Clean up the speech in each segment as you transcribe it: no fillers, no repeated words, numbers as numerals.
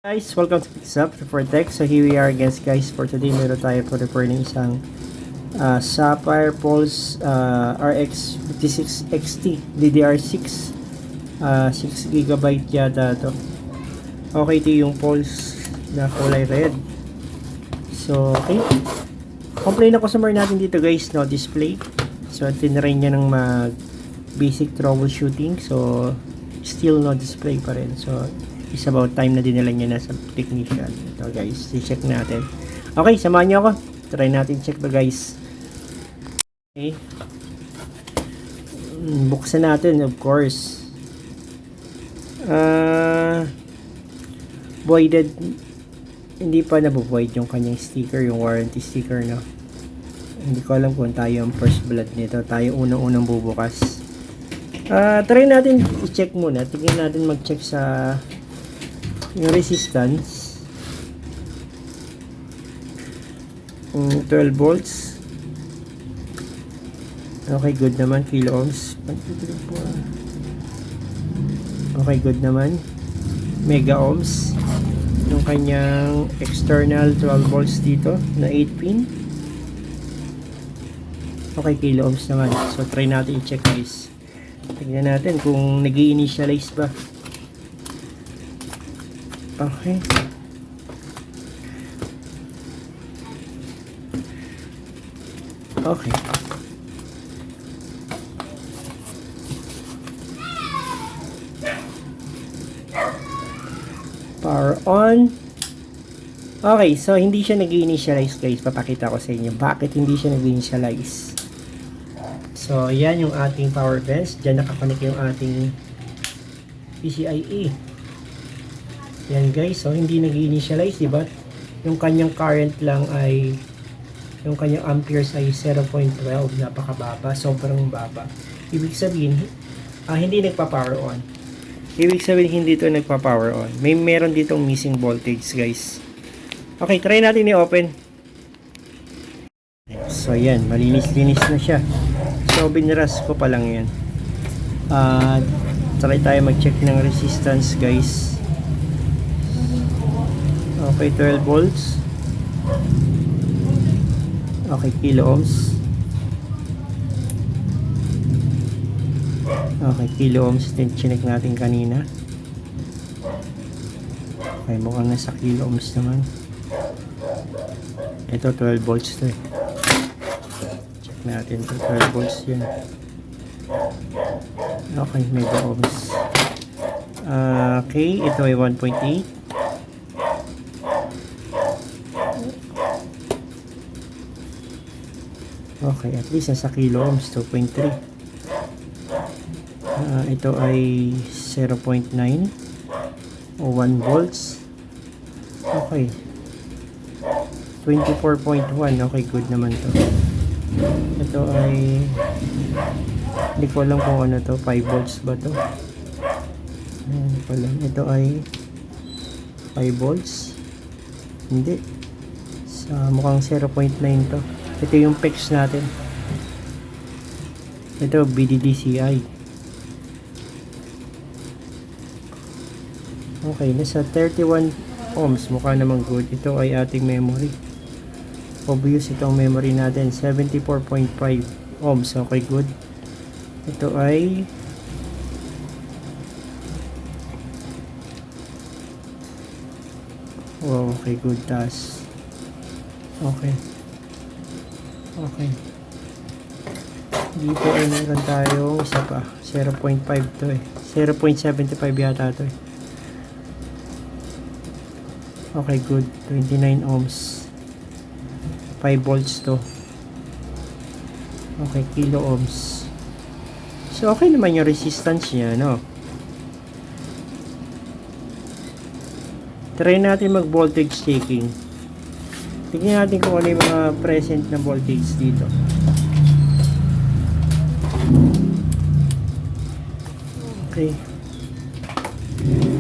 Guys, welcome to Picks Up for Tech. So here we are again guys. For today, meron tayo po refer ng isang Sapphire Pulse RX 56 XT DDR6 6GB yata to. Okay, ito yung Pulse na kulay red. So okay, complain na customer natin dito guys, no display. So tinry niya ng mag basic troubleshooting, so still no display pa rin. So it's about time na dinala niya na sa technician. Ito guys, i-check natin. Okay, samahan niyo ako. Try natin check to guys. Okay. Buksan natin of course. Voided. Hindi pa nabuvoid yung kanyang sticker, yung warranty sticker, no. Hindi ko alam kung tayo ang first blood nito. Tayo unang-unang bubukas. Try natin i-check muna. Tingnan natin mag-check sa yung resistance. 12 volts. Okay, good naman. Kilo ohms. Okay, good naman. Mega ohms. Yung kanyang external 12 volts dito na 8 pin. Okay, kilo ohms naman. So try natin i-check guys. Tingnan natin kung nag-i-initialize ba. Okay. Okay. Power on. Okay, so hindi siya nag-initialize guys. Papakita ko sa inyo bakit hindi siya nag-initialize. So, yan yung ating power vents. Diyan nakakonek yung ating PCIe. Yan guys, so hindi nag-initialize, diba? Yung kanyang current lang ay, yung kanyang amperes ay 0.12, napakababa, sobrang baba. Ibig sabihin, hindi nagpa-power on. Ibig sabihin, hindi ito nagpa-power on. Meron ditong missing voltage guys. Okay, try natin i-open. So yan, malinis-linis na siya. So binras ko pa lang yan. Try tayo mag-check ng resistance guys. Okay, 12 volts. Okay, kilo ohms. Okay, kilo ohms din chinek natin kanina. Okay, mukhang nasa kilo ohms naman. Ito 12 volts to eh. Check natin ito, 12 volts yun. Okay, mega ohms. Okay, ito ay 1.8. Okay, at least nasa kilo ohms, 2.3. Ito ay 0.9 o 1 volts. Okay. 24.1. Okay, good naman to. Ito ay hindi ko alam kung ano to, 5 volts ba to? Hindi ko alam. Ito ay 5 volts. Hindi. Sa mukhang 0.9 to. Ito yung PEX natin. Ito BDDCI. Okay, nasa 31 ohms. Mukha namang good. Ito ay ating memory. Obvious itong memory natin. 74.5 ohms. Okay, good. Ito ay wow, okay, good. Tas okay. Okay. Hindi po ay meron tayong isa pa. 0.5 to eh. 0.75 yata to eh. Okay, good. 29 ohms. 5 volts to. Okay, kilo ohms. So, okay naman yung resistance niya, no? Try natin mag-voltage taking. Tingnan natin kung ano yung mga present na voltage dito. Okay. Okay.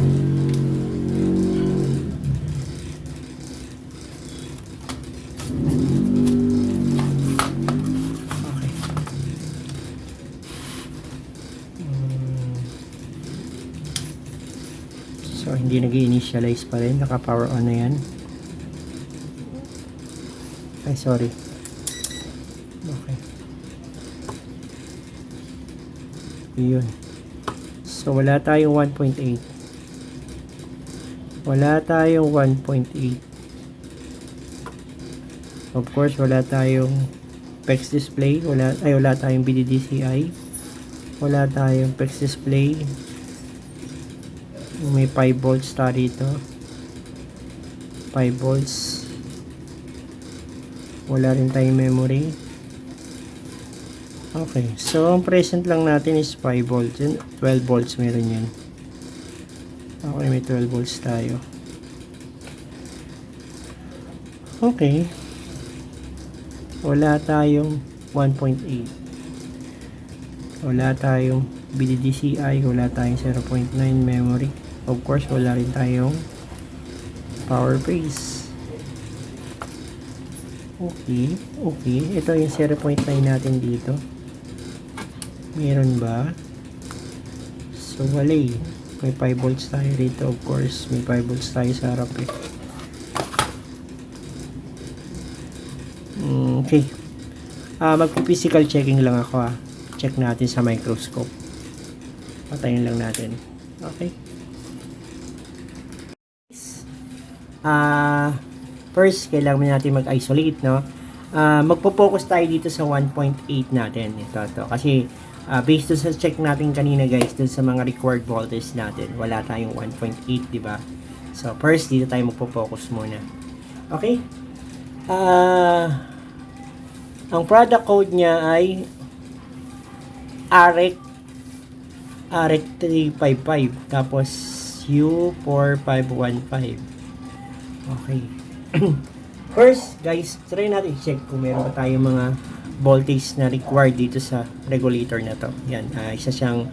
So, hindi Hindi nag-initialize pa rin. Naka-power on na yan. Ay, sorry. Okay. Yun. So, wala tayong 1.8. Wala tayong 1.8. Of course, wala tayong PEX display. Wala tayong BDDCI. Wala tayong PEX display. May 5 volts tayo dito. 5 volts. Wala rin tayong memory. Okay. So, ang present lang natin is 5 volts. 12 volts meron yan. Okay, may 12 volts tayo. Okay. Wala tayong 1.8. Wala tayong BDDCI. Wala tayong 0.9 memory. Of course, wala rin tayong power base. Okay. Okay. Ito yung 0.9 natin dito. Meron ba? So, wala eh. May 5 volts tayo rito. Of course, may 5 volts tayo sa harap eh. Okay. Magpo-physical checking lang ako ah. Check natin sa microscope. Patayin lang natin. Okay. First, kailangan natin mag-isolate, no? Magpo-focus tayo dito sa 1.8 natin. Ito. Kasi, based sa check natin kanina guys, dun sa mga required voltage natin, wala tayong 1.8, diba? So, first, dito tayo magpo-focus muna. Okay? Ang product code niya ay AREC 355 tapos U4515. Okay. First, guys, try natin check kung meron pa tayong mga voltage na required dito sa regulator na to. Yan, isa siyang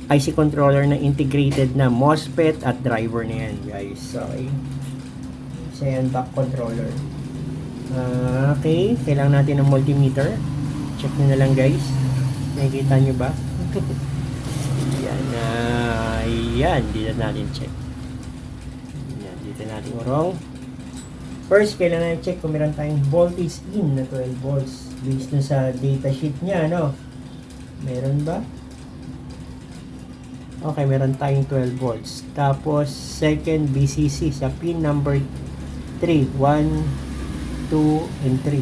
IC controller na integrated na MOSFET at driver na yan, guys. Okay. Isa yan, back controller. Okay, kailangan natin ng multimeter. Check nyo na lang, guys. Nakikita nyo ba? Yan, yan, dito natin check. Yan, dito natin urong. First, kailangan natin check kung meron tayong voltage in na 12 volts. Based na sa data sheet niya, no? Meron ba? Okay, meron tayong 12 volts. Tapos, second BCC sa pin number 3. 1, 2, and 3.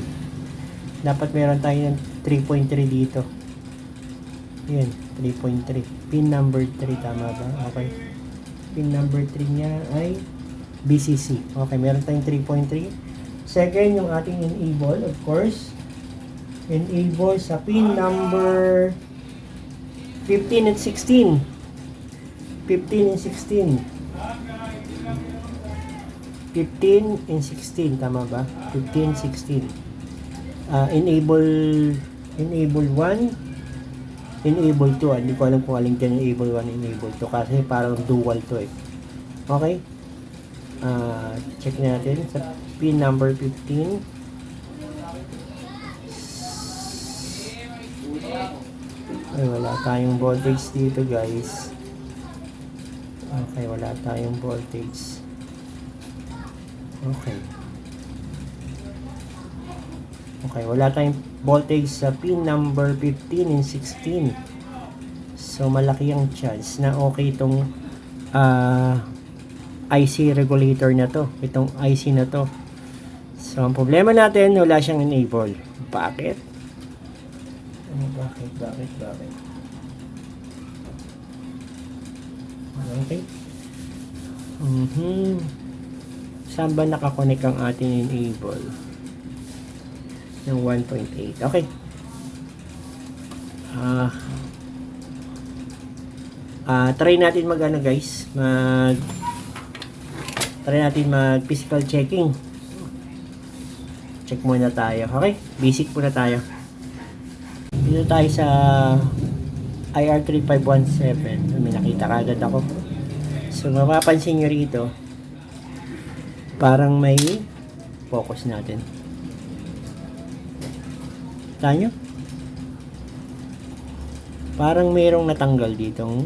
Dapat meron tayo ng 3.3 dito. Yan, 3.3. Pin number 3, tama ba? Okay. Pin number 3 niya ay BCC. Okay, meron tayong 3.3. Second, yung ating enable, of course. Enable sa pin number 15 and 16. 15 and 16. 15 and 16, tama ba? 15, 16. Enable 1, enable 2. Hindi ko alam kung alin dyan enable 1, enable 2 kasi parang dual to eh. Okay? Check natin sa pin number 15. Ay, wala tayong voltage dito, guys. Okay, wala tayong voltage. Okay. Okay, wala tayong voltage sa pin number 15 and 16. So, malaki ang chance na okay itong IC regulator na to. Itong IC na to. So, ang problema natin, wala siyang enable. Bakit? Bakit? Okay. Saan ba nakakonect ang ating enable? Ng 1.8. Okay. Try natin guys. Try natin mag physical checking. Check muna tayo. Okay? Basic muna tayo. Dito tayo sa IR3517. May nakita kagad ako. So, mapapansin nyo rito, parang may focus natin. Tanyo? Parang mayroong natanggal ditong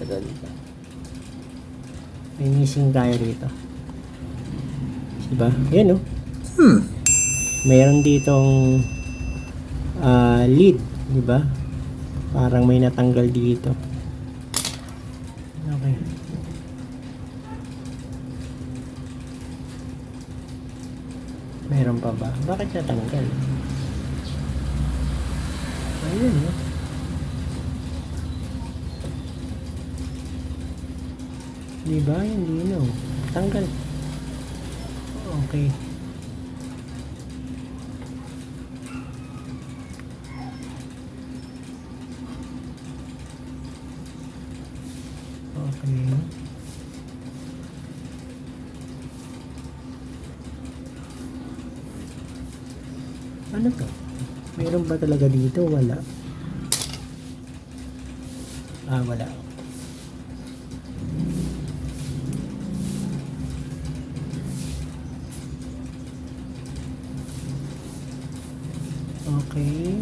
Ito dito. May missing tayo dito. Diba? Yan, oh. Mayroon ditong lead, diba? Parang may natanggal dito. Okay. Meron pa ba? Bakit natanggal? Ayun, no? Diba? Hindi, no? Tanggal. Okay. Okay. Ano to? Meron ba talaga dito? Wala. Wala. Okay.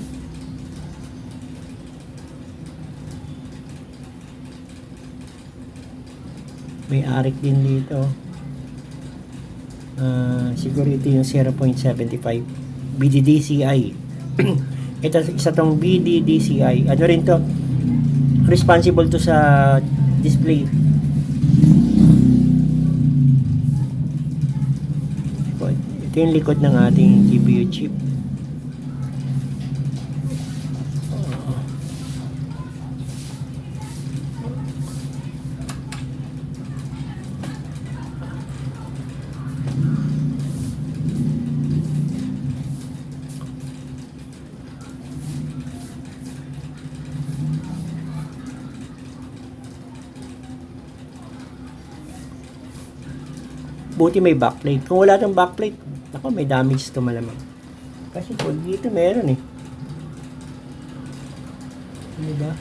May arik din dito. Siguro ito yung 0.75 BDDCI. Ito isa tong BDDCI. Ano rin to? Responsible to sa display. Ito yung likod ng ating GPU chip. Buti may backplate. Kung wala ng backplate, ako may damage to malamang. Kasi po dito meron eh. Diba?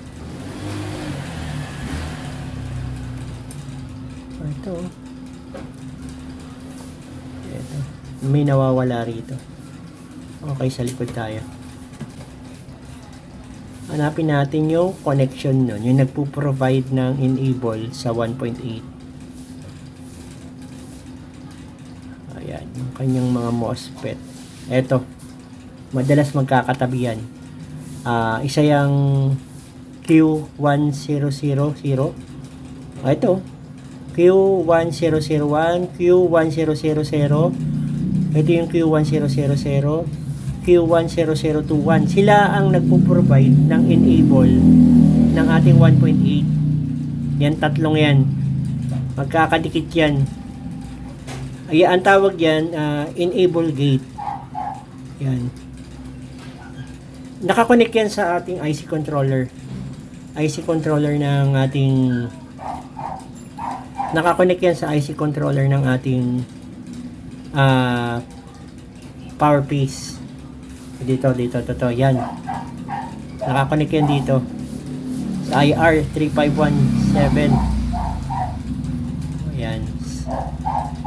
Ito. Ito. May nawawala rito. Okay, sa likod tayo. Hanapin natin yung connection nun. Yung nagpo-provide ng enable sa 1.8. Ayan, yung kanyang mga MOSFET. Eto, madalas magkakatabi yan. Isa yung Q1000. Ito, Q1001, Q1000. Ito yung Q1000, Q10021. Sila ang nagpo-provide ng enable ng ating 1.8. Yan, tatlong yan. Magkakadikit yan. Ay, ang tawag yan, enable gate. Yan. Nakakonect yan sa ating IC controller. IC controller ng ating nakakonect yan sa IC controller ng ating power piece. Dito, to. Yan. Nakakonect yan dito. Sa IR 3517. Ayan.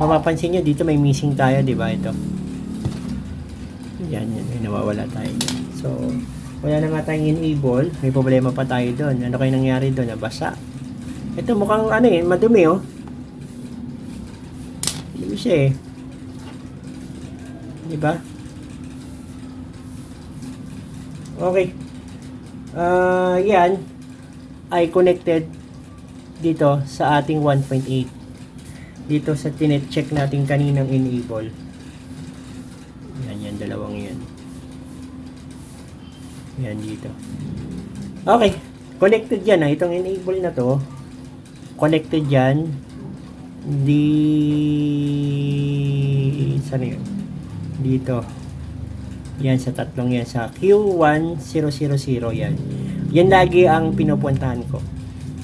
Mapapansin nyo dito may missing tayo, di ba? Ito. Yan, may nawawala tayo. So, wala na nga tayong enable. May problema pa tayo doon. Ano kayo nangyari doon? Nabasa. Ito mukhang madumi, oh. Hindi siya eh. Di ba? Okay. Yan ay connected dito sa ating 1.8. Dito sa tinet-check natin kaninang enable. Yan, dalawang yan. Yan dito. Okay. Connected yan. Itong enable na to. Connected yan. Saan yun? Dito. Yan sa tatlong yan. Sa Q1000 yan. Yan lagi ang pinupuntahan ko.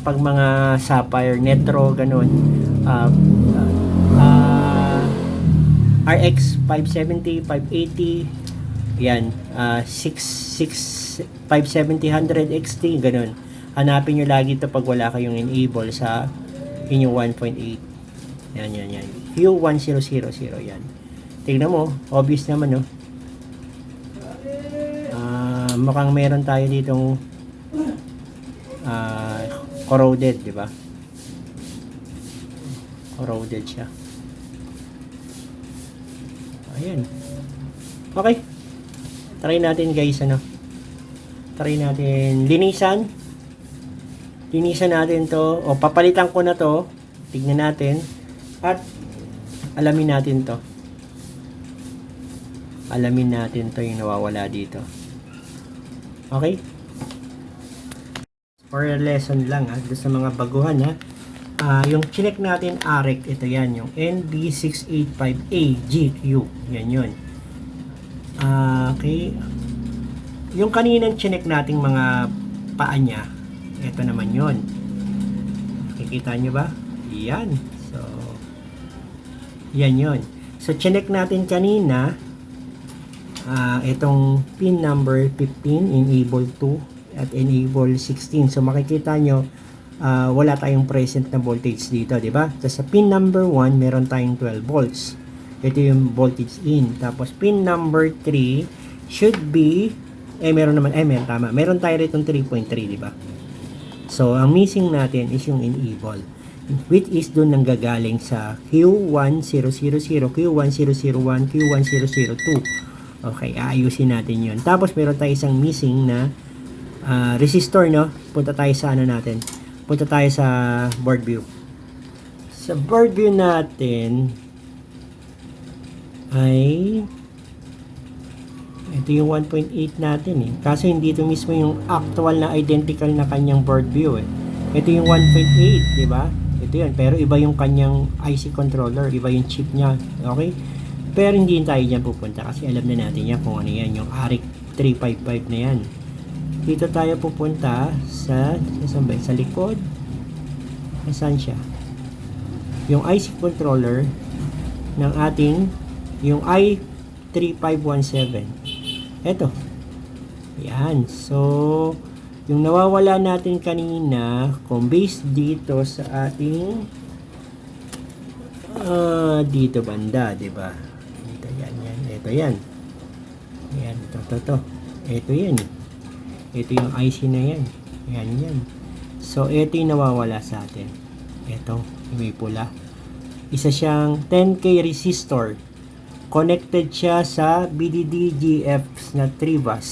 Pag mga Sapphire, Netro, ganun. RX 570, 580, yan, 570, 100 XT, ganun. Hanapin nyo lagi ito pag wala kayong enable sa inyong 1.8. Yan. Q1000, yan. Tingnan mo, obvious naman, no? Mukhang meron tayo ditong corroded, di ba? Corroded siya. Ayan. Okay. Try natin guys, ano. Try natin linisan. Linisan natin to. O, papalitan ko na to. Tignan natin. At alamin natin to. Alamin natin to yung nawawala dito. Okay? For a lesson lang ha, sa mga baguhan ha. Yung chinek natin AREC, ito yan, yung NB685A GQ. Yan yun. Okay. Yung kaninang chinek nating mga paa niya, ito naman yun. Kikita nyo ba? Yan. So, yan yun. So, chinek natin kanina, itong pin number 15, enable 2 at enable 16. So, makikita nyo, wala tayong present na voltage dito, di ba? So, sa pin number 1, meron tayong 12 volts. Ito yung voltage in. Tapos, pin number 3 should be, meron naman, tama. Meron tayo rito 3.3, di ba? So, ang missing natin is yung enable, which is doon nanggagaling sa Q1000, Q1001, Q1002. Okay, aayusin natin yun. Tapos, meron tayo isang missing na resistor, no? Punta tayo sa ano natin. Punta tayo sa board view. Sa board view natin ay ito yung 1.8 natin eh. Kaso hindi ito mismo yung actual na identical na kanyang board view eh. Ito yung 1.8, di ba? Ito yun. Pero iba yung kanyang IC controller, iba yung chip niya. Okay? Pero hindi tayo dyan pupunta kasi alam na natin yan kung ano yan, yung ARIC 355 na yan. Dito tayo pupunta sa likod. Saan siya? Yung IC controller ng ating yung i3517. Ito. Yan. So, yung nawawala natin kanina, kung based dito sa ating dito banda, 'di ba? Dito yan. Ito yan. Yan, ito. Ito yan. Ito yung IC na yan. Yan. So, ito yung nawawala sa atin. Ito, yung may pula. Isa siyang 10K resistor. Connected siya sa BDD-GF na 3 bus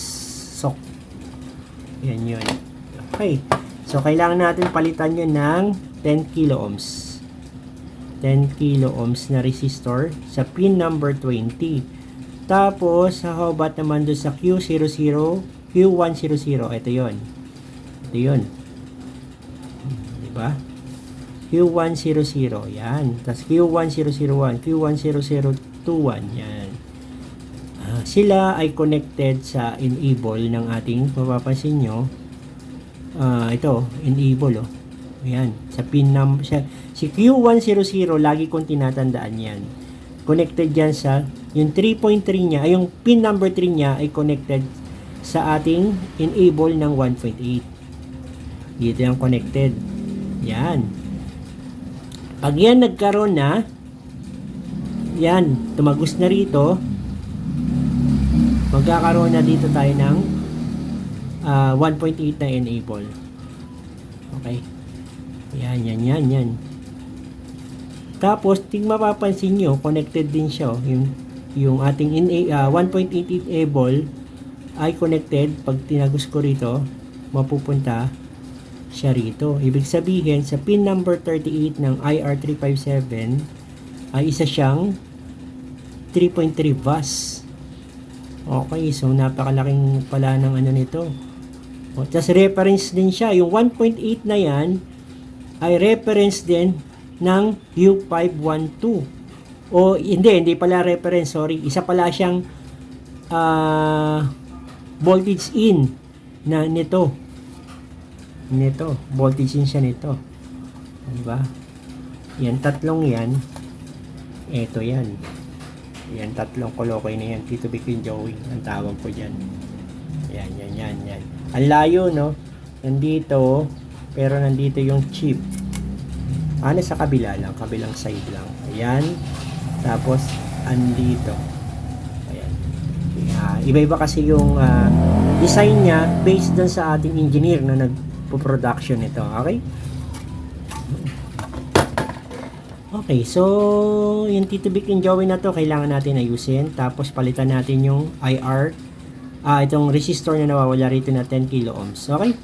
SOC. Yan yun. Okay. So, kailangan natin palitan yun ng 10 kilo ohms. 10 kilo ohms na resistor sa pin number 20. Tapos, how about naman doon sa Q100, ito yun. Diba? Q100, yan. Tapos Q1001, Q10021, yan. Sila ay connected sa enable ng ating, mapapansin nyo, ito, enable, oh. Yan. Sa pin number, si Q100, lagi kong tinatandaan yan. Connected yan sa, yung 3.3 niya, ay yung pin number 3 niya ay connected sa ating enable ng 1.8. Dito yung connected. Yan. Pag yan nagkaroon na, yan, tumagos na rito, magkakaroon na dito tayo ng 1.8 na enable. Okay. Yan. Tapos, mapapansin nyo, connected din siya. Yung ating 1.8 enable ay connected. Pag tinagos ko rito, mapupunta siya rito. Ibig sabihin, sa pin number 38 ng IR357 ay isa siyang 3.3 bus. Okay, so napakalaking pala ng ano nito. Tapos reference din siya. Yung 1.8 na yan ay reference din ng U512. O hindi pala reference, sorry. Isa pala siyang voltage in na nito, voltage in siya nito, diba? Yan, tatlong yan, eto yan, tatlong kolokoy na yan, Tito Bikin Joey ang tawag ko dyan. Yan. Ang layo, no? Nandito, pero nandito yung chip. Sa kabila lang, kabilang side lang. Ayan. Tapos, andito. Iba-iba kasi yung design niya based dun sa ating engineer na magpo-production ito. Okay? Okay, so yung titubik yung joey na to, kailangan natin ayusin. Tapos palitan natin yung IR. Itong resistor na nawawala rito na 10 kilo ohms. Okay?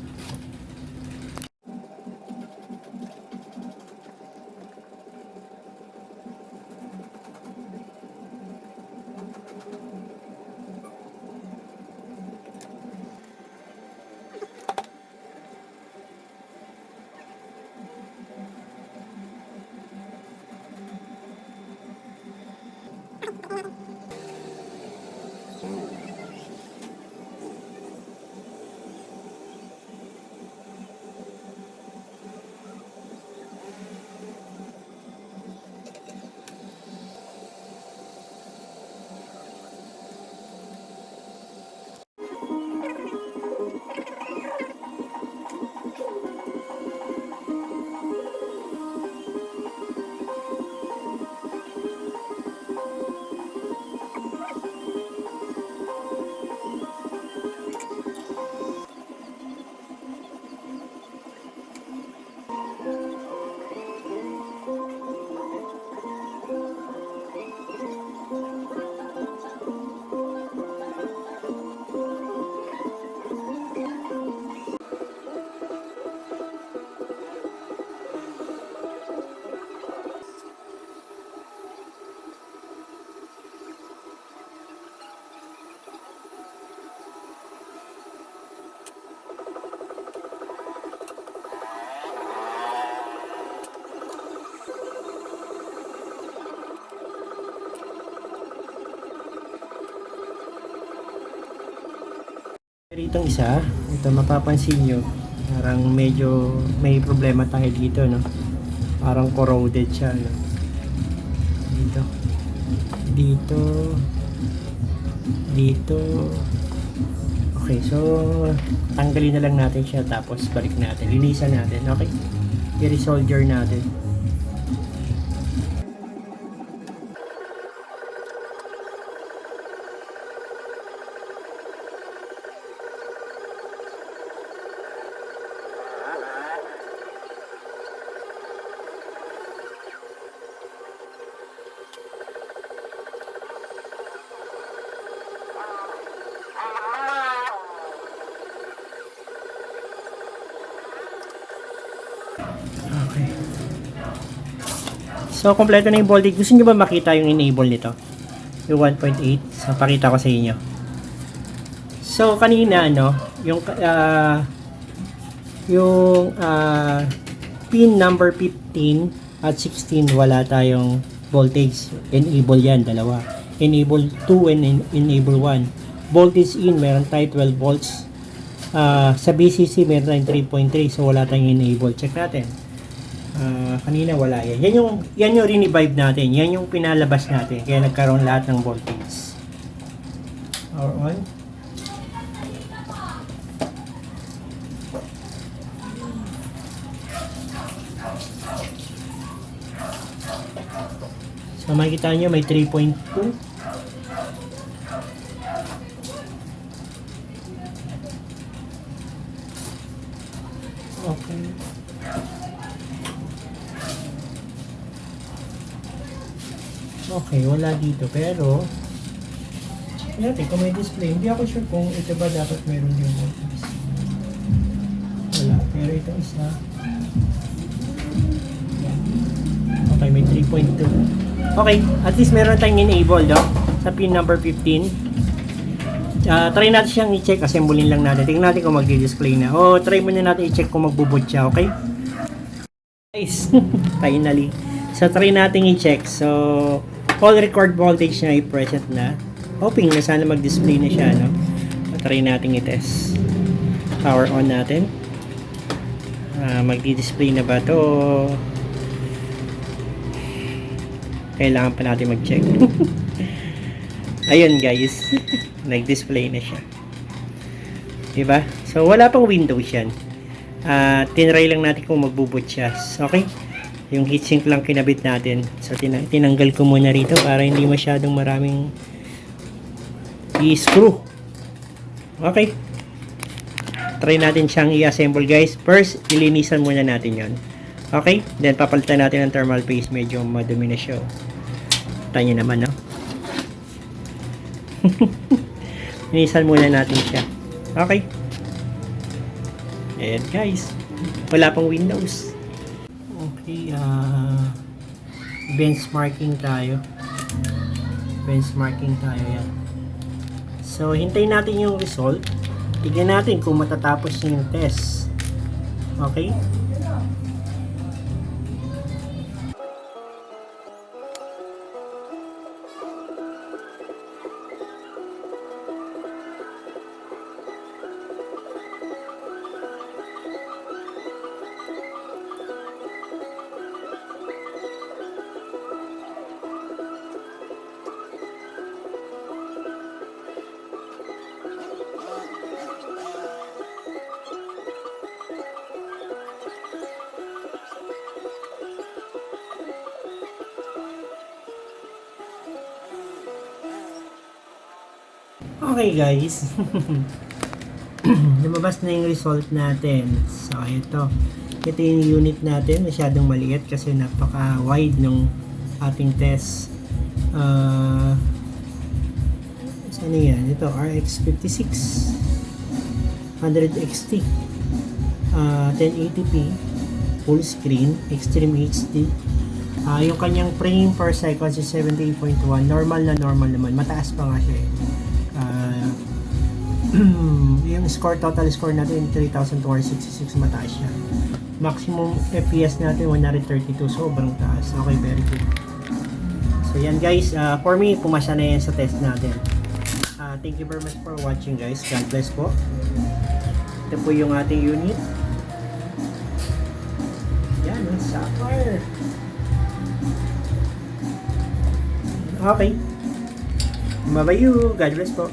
Itong isa, ito mapapansin nyo, parang medyo may problema tayo dito, no? Parang corroded siya, no? Dito. Dito. Dito. Okay, so tanggalin na lang natin siya tapos balik natin. Linisan natin, okay? I-resolder natin. Okay. So, kompleto na yung voltage. Gusto nyo ba makita yung enable nito? Yung 1.8. So, pakita ko sa inyo. So, kanina, no, yung pin number 15 at 16, wala tayong voltage. Enable yan, dalawa. Enable 2 and enable 1. Voltage in, meron tayo 12 volts. Sa BCC, meron tayong 3.3. So, wala tayong enable. Check natin. Kanina wala yan. Yan yung revive natin. Yan yung pinalabas natin. Kaya nagkaroon lahat ng voltage. Power on. So makikita nyo may 3.2. Okay. Okay, wala dito. Pero, check natin kung may display. Hindi ako sure kung ito ba dapat meron yung voltage. Wala. Pero ito isa. Okay, may 3.2. Okay, at least meron tayong enable, no? Sa pin number 15. Try natin siyang i-check. Assemblein lang natin. Tingnan natin kung magdi-display na. O, try muna natin i-check kung magbuboot siya. Okay? Guys, finally. So, try natin i-check. So, all record voltage na i-present na. Hoping na sana mag-display na siya, no? Try natin i-test. Power on natin. Magdi-display na ba to? Kailangan pa natin mag-check. Ayun, guys. Nag-display na siya. Diba? So, wala pang Windows yan. Tinry lang natin kung magbuboot siya. Okay? Yung heatsink lang kinabit natin. So, tinanggal ko muna rito para hindi masyadong maraming i-screw. Okay. try natin siyang i-assemble guys. First, ilinisan muna natin yon. Okay? Then, papalitan natin ng thermal paste. Medyo madumi na siya. Kita nyo naman, no? Linisan muna natin siya. Okay? Ayan guys. Wala pang Windows. Okay, benchmarking tayo. Benchmarking tayo yan. So, hintayin natin yung result. Tignan natin kung matatapos yung test. Okay? Okay guys, lumabas na yung result natin. So ito yung unit natin, masyadong maliit kasi napaka wide ng ating test. Saan yan? Ito RX 56 100XT 1080p full screen Extreme HD. Yung kanyang frame per second is 78.1. Normal naman, mataas pa nga siya eh. Yung total score natin 3,266, mataas siya. Maximum FPS natin 132, sobrang taas. Okay, very good. So yan guys, for me pumasa na yan sa test natin. Thank you very much for watching guys. God bless po. Ito po yung ating unit. Yan, ang Sapphire. Okay. Bye-bye you. God bless po.